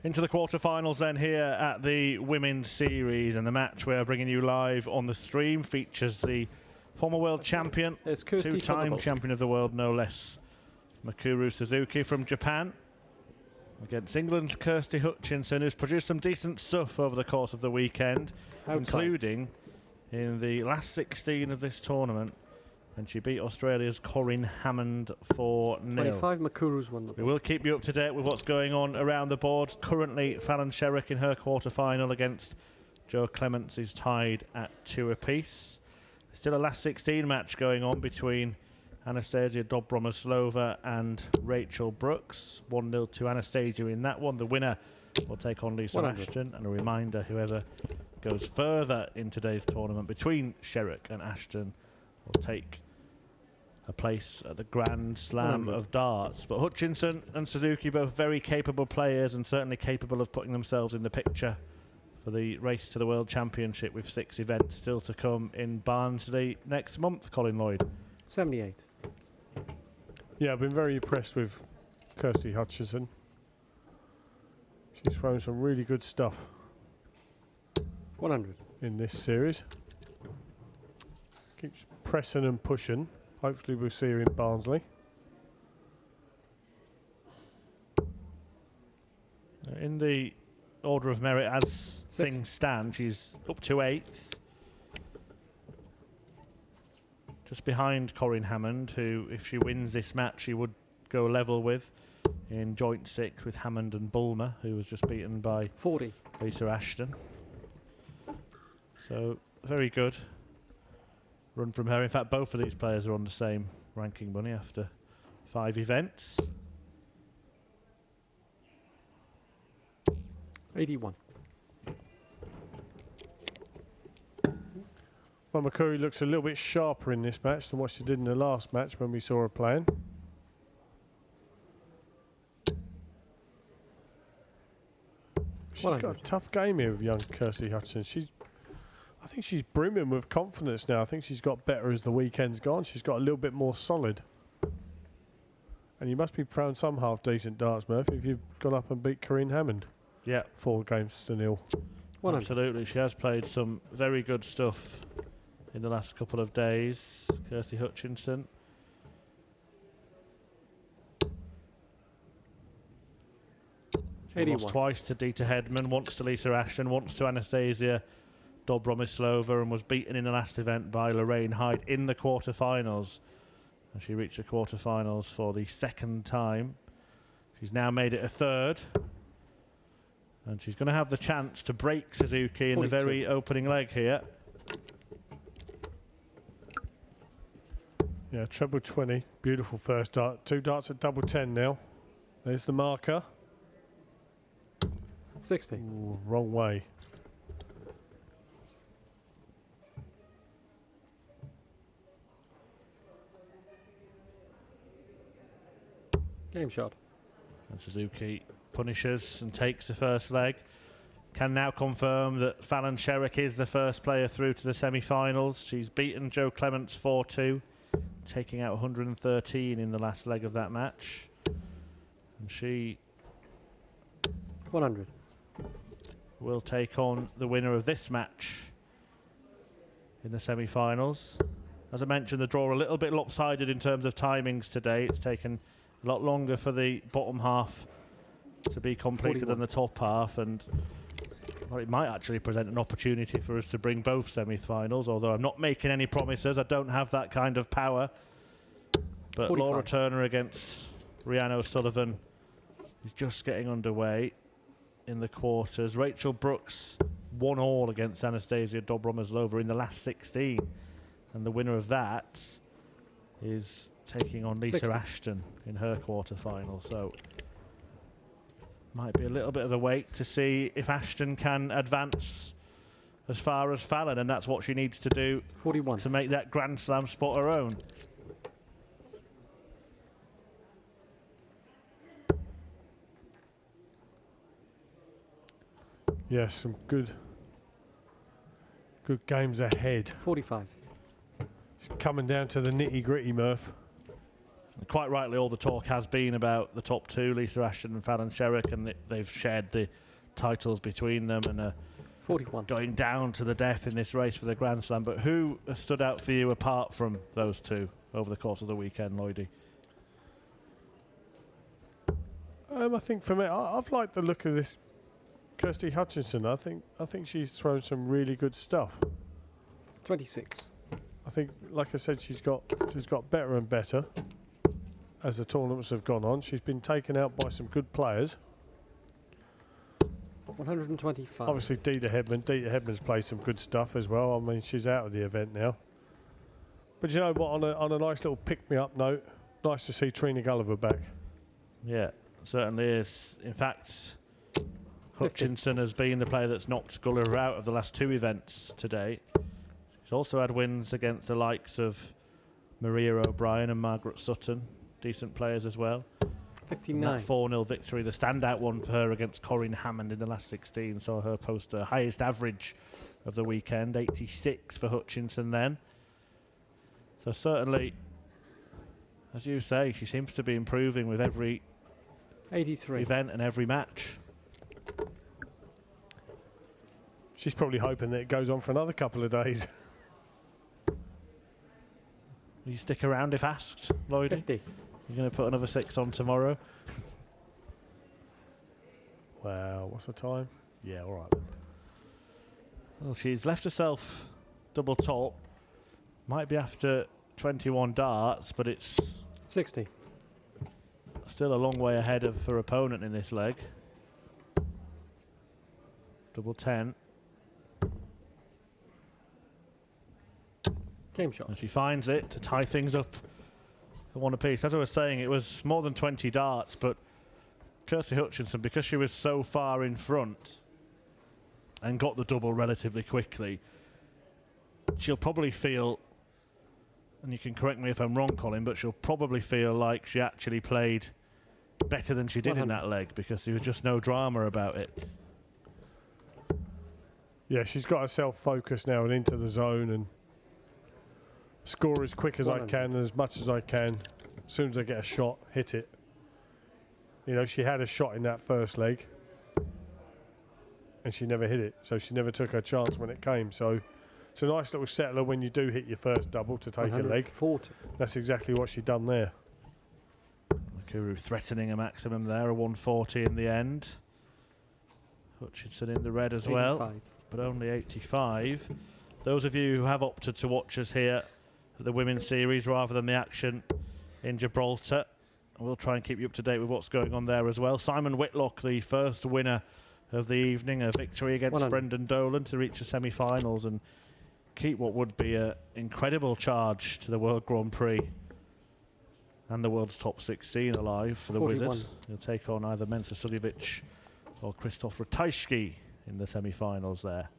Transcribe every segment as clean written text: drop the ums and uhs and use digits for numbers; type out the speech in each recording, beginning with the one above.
Into the quarterfinals then here at the Women's Series, and the match we're bringing you live on the stream features the former world champion, two-time champion of the world no less, Mikuru Suzuki from Japan, against England's Kirsty Hutchinson, who's produced some decent stuff over the course of the weekend, including in the last 16 of this tournament, and she beat Australia's Corinne Hammond 4-0. 25 Mikuru's won the We will keep you up to date with what's going on around the board. Currently, Fallon Sherrick in her quarter-final against Jo Clements is tied at 2 apiece. There's still a last 16 match going on between Anastasia Dobromyslova and Rachel Brooks. 1-0 to Anastasia in that one. The winner will take on Lisa Ashton. And a reminder, whoever goes further in today's tournament between Sherrick and Ashton will take a place at the Grand Slam of darts. But Hutchinson and Suzuki, both very capable players and certainly capable of putting themselves in the picture for the race to the World Championship, with 6 events still to come in Barnsley next month. Colin Lloyd. 78. Yeah, I've been very impressed with Kirsty Hutchinson. She's thrown some really good stuff 100 in this series. Keeps pressing and pushing. Hopefully we'll see her in Barnsley. In the order of merit as things stand, she's up to 8th. Just behind Corinne Hammond, who, if she wins this match, she would go level with in joint 6th with Hammond and Bulmer, who was just beaten by 40 Lisa Ashton. So, very good run from her. In fact, both of these players are on the same ranking money after 5 events. 81. Well, Mikuru looks a little bit sharper in this match than what she did in the last match when we saw her playing. She's got a tough game here with young Kirsty Hutchinson. I think she's brimming with confidence now. I think she's got better as the weekend's gone. She's got a little bit more solid. And you must be proud some half-decent darts, Murphy, if you've gone up and beat Corinne Hammond. Yeah. 4-0. Absolutely. She has played some very good stuff in the last couple of days, Kirsty Hutchinson. Lost twice to Dita Hedman, once to Lisa Ashton, once to Anastasia Dobromyslova, and was beaten in the last event by Lorraine Hyde in the quarterfinals. And she reached the quarterfinals for the 2nd time. She's now made it a 3rd. And she's going to have the chance to break Suzuki in the very opening leg here. Yeah, treble 20. Beautiful first dart. 2 darts at double 10 now. There's the marker. 60. Ooh, wrong way. Game shot. And Suzuki punishes and takes the first leg. Can now confirm that Fallon Sherrick is the first player through to the semi-finals. She's beaten Jo Clements 4-2, taking out 113 in the last leg of that match. And she 100 will take on the winner of this match in the semi-finals. As I mentioned, the draw a little bit lopsided in terms of timings today. It's taken a lot longer for the bottom half to be completed than the top half, and well, it might actually present an opportunity for us to bring both semi-finals, although I'm not making any promises. I don't have that kind of power. But 45. Laura Turner against Rhiannon O'Sullivan is just getting underway in the quarters. Rachel Brooks 1-all against Anastasia Dobromyslova in the last 16, and the winner of that is taking on Lisa 60. Ashton in her quarter-final. So might be a little bit of a wait to see if Ashton can advance as far as Fallon, and that's what she needs to do 41 to make that Grand Slam spot her own. Yes, some good games ahead. 45. It's coming down to the nitty-gritty, Murph. The quite rightly, all the talk has been about the top two, Lisa Ashton and Fallon Sherrick, and they've shared the titles between them and are 41. going down to the death in this race for the Grand Slam. But who has stood out for you apart from those two over the course of the weekend, Lloydie? I think for me, I've liked the look of this Kirsty Hutchinson. I think she's thrown some really good stuff. 26. I think, like I said, she's got better and better as the tournaments have gone on. She's been taken out by some good players. 125. Obviously, Dita Hedman's played some good stuff as well. I mean, she's out of the event now. But you know what? On a nice little pick-me-up note, nice to see Trina Gulliver back. Yeah, certainly is. In fact, Hutchinson has been the player that's knocked Gulliver out of the last two events today. She's also had wins against the likes of Maria O'Brien and Margaret Sutton, decent players as well. 59. That 4-0 victory, the standout one for her against Corinne Hammond in the last 16, saw her post her highest average of the weekend, 86 for Hutchinson then. So certainly, as you say, she seems to be improving with every 83. event and every match. She's probably hoping that it goes on for another couple of days. Will you stick around if asked, Lloydie? 50. You're going to put another 6 on tomorrow? Wow, what's the time? Yeah, all right then. Well, she's left herself double top. Might be after 21 darts, but it's 60. still a long way ahead of her opponent in this leg. Double 10. Game shot. And she finds it to tie things up at one apiece. As I was saying, it was more than 20 darts, but Kirsty Hutchinson, because she was so far in front and got the double relatively quickly, she'll probably feel, and you can correct me if I'm wrong, Colin, but she'll probably feel like she actually played better than she did 100. in that leg, because there was just no drama about it. Yeah, she's got herself focused now and into the zone and score as quick as I 100. can and as much as I can. As soon as I get a shot, hit it. You know, she had a shot in that first leg and she never hit it, so she never took her chance when it came. So it's a nice little settler when you do hit your first double to take a leg. 40. That's exactly what she done there. Mikuru threatening a maximum there, a 140 in the end. Hutchinson in the red as 85. well, but only 85. Those of you who have opted to watch us here at the Women's Series rather than the action in Gibraltar, we'll try and keep you up to date with what's going on there as well. Simon Whitlock, the first winner of the evening, a victory against 100. Brendan Dolan to reach the semi-finals and keep what would be an incredible charge to the World Grand Prix and the world's top 16 alive for the 41. Wizards. He'll take on either Mensa Suljovic or Krzysztof Ratajski in the semi-finals there.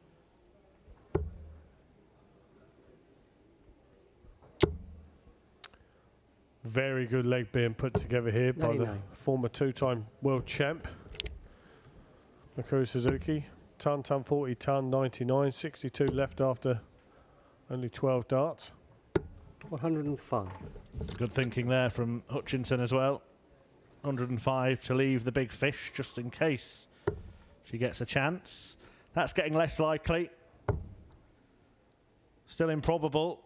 Very good leg being put together here by the 99. former two-time world champ, Mikuru Suzuki. Ton 40, ton 99, 62 left after only 12 darts. 105. Good thinking there from Hutchinson as well. 105 to leave the big fish just in case she gets a chance. That's getting less likely. Still improbable.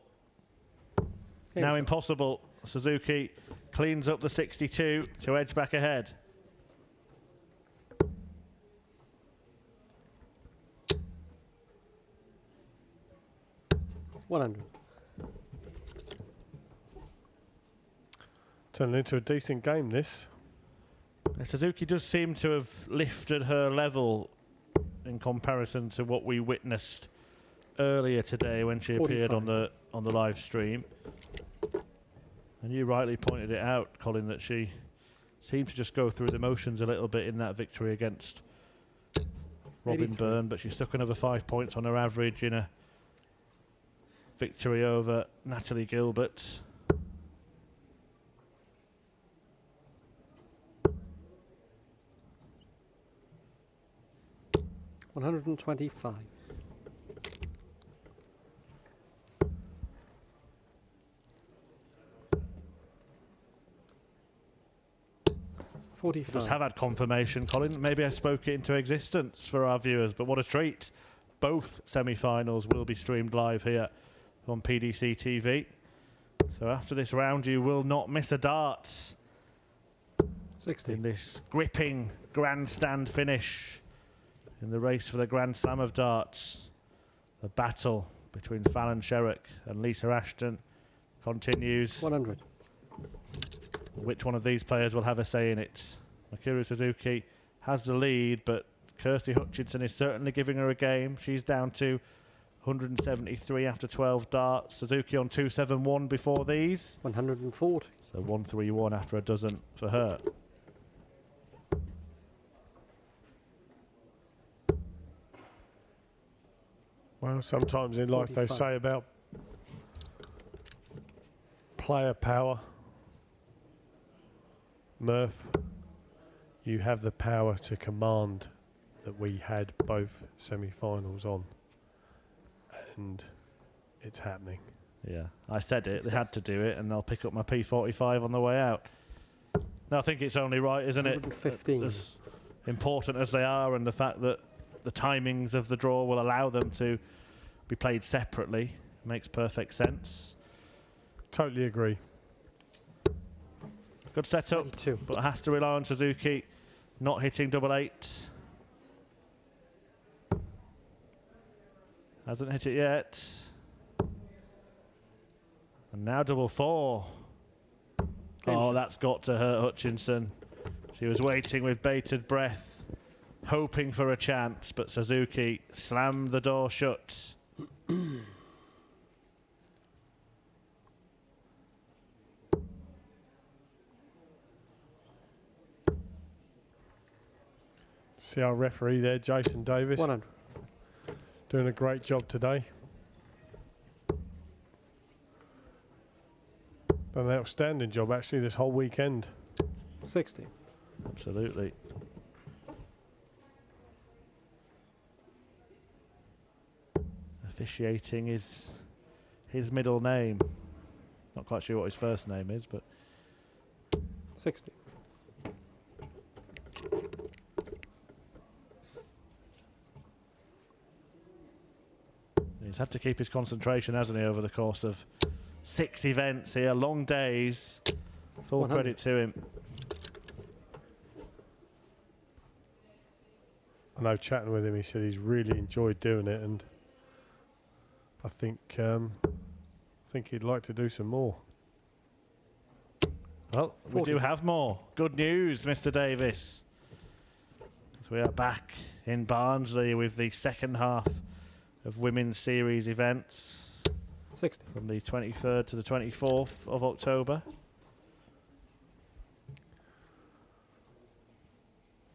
Game Now shot. impossible. Suzuki cleans up the 62 to edge back ahead. $100. Turning into a decent game, this. Suzuki does seem to have lifted her level in comparison to what we witnessed earlier today when she appeared on the live stream. And you rightly pointed it out, Colin, that she seemed to just go through the motions a little bit in that victory against Robin 83. Byrne, but she stuck another 5 points on her average in a victory over Natalie Gilbert. $125. 45. Just have had confirmation, Colin. Maybe I spoke it into existence for our viewers, but what a treat. Both semi-finals will be streamed live here on PDC TV. So after this round, you will not miss a dart 60. in this gripping grandstand finish in the race for the Grand Slam of darts. The battle between Fallon Sherrock and Lisa Ashton continues. 100. Which one of these players will have a say in it? Mikuru Suzuki has the lead, but Kirsty Hutchinson is certainly giving her a game. She's down to 173 after 12 darts. Suzuki on 271 before these. 140. So 131 after a dozen for her. Well, sometimes in life they 45. say about player power. Murph, you have the power to command that we had both semi-finals on, and it's happening. Yeah, I said it. They had to do it, and they'll pick up my P45 on the way out. No, I think it's only right, isn't it? 115. As important as they are, and the fact that the timings of the draw will allow them to be played separately makes perfect sense. Totally agree. Good setup, 22. but has to rely on Suzuki not hitting double eight. Hasn't hit it yet. And now double four. Oh, that's got to hurt Hutchinson. She was waiting with bated breath, hoping for a chance, but Suzuki slammed the door shut. See our referee there, Jason Davis, 100. doing a great job today. Done an outstanding job actually this whole weekend. 60. Absolutely. Officiating is his middle name. Not quite sure what his first name is, but 60. he's had to keep his concentration, hasn't he, over the course of 6 events here, long days. Full 100. credit to him. I know, chatting with him, he said he's really enjoyed doing it, and I think he'd like to do some more. Well, we 40. do have more. Good news, Mr. Davis. So we are back in Barnsley with the second half of Women's Series events 60. from the 23rd to the 24th of October.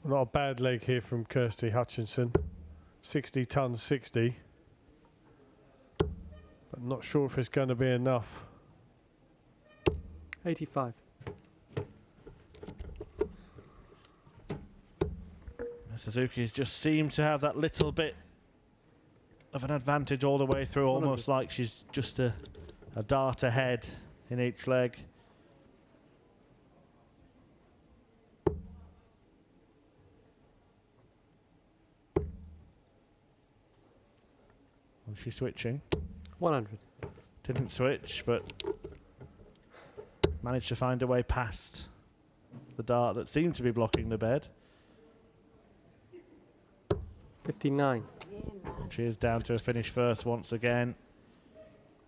Not a bad leg here from Kirsty Hutchinson. 60 tons 60. But not sure if it's going to be enough. 85. Suzuki's just seemed to have that little bit of an advantage all the way through, 100. almost like she's just a dart ahead in each leg. Was she switching? 100. Didn't switch, but managed to find a way past the dart that seemed to be blocking the bed. 59. She is down to a finish first once again.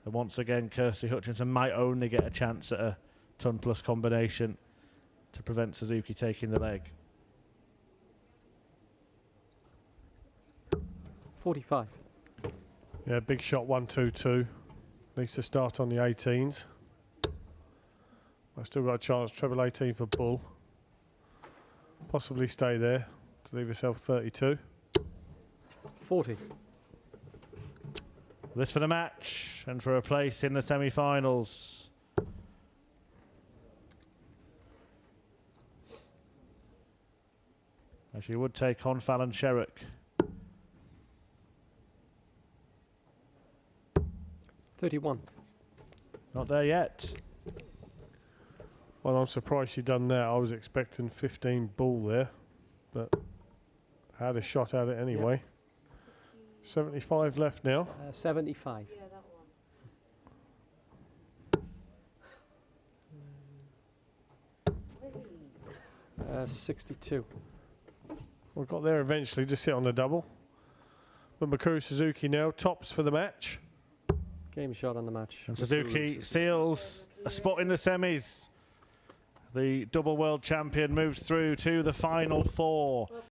And once again, Kirsty Hutchinson might only get a chance at a ton plus combination to prevent Suzuki taking the leg. 45. Yeah, big shot 1-2-2. Needs to start on the 18s. I've still got a chance, treble 18 for Bull. Possibly stay there to leave yourself 32. 40. This for the match and for a place in the semi-finals. As she would take on Fallon Sherrock. 31. Not there yet. Well, I'm surprised she done that. I was expecting 15 ball there, but had a shot at it anyway. 75 left now. 75. Yeah, that one. 62. We got there eventually, just sit on the double. But Mikuru Suzuki now tops for the match. Game shot on the match. And Suzuki seals a spot in the semis. The double world champion moves through to the final four.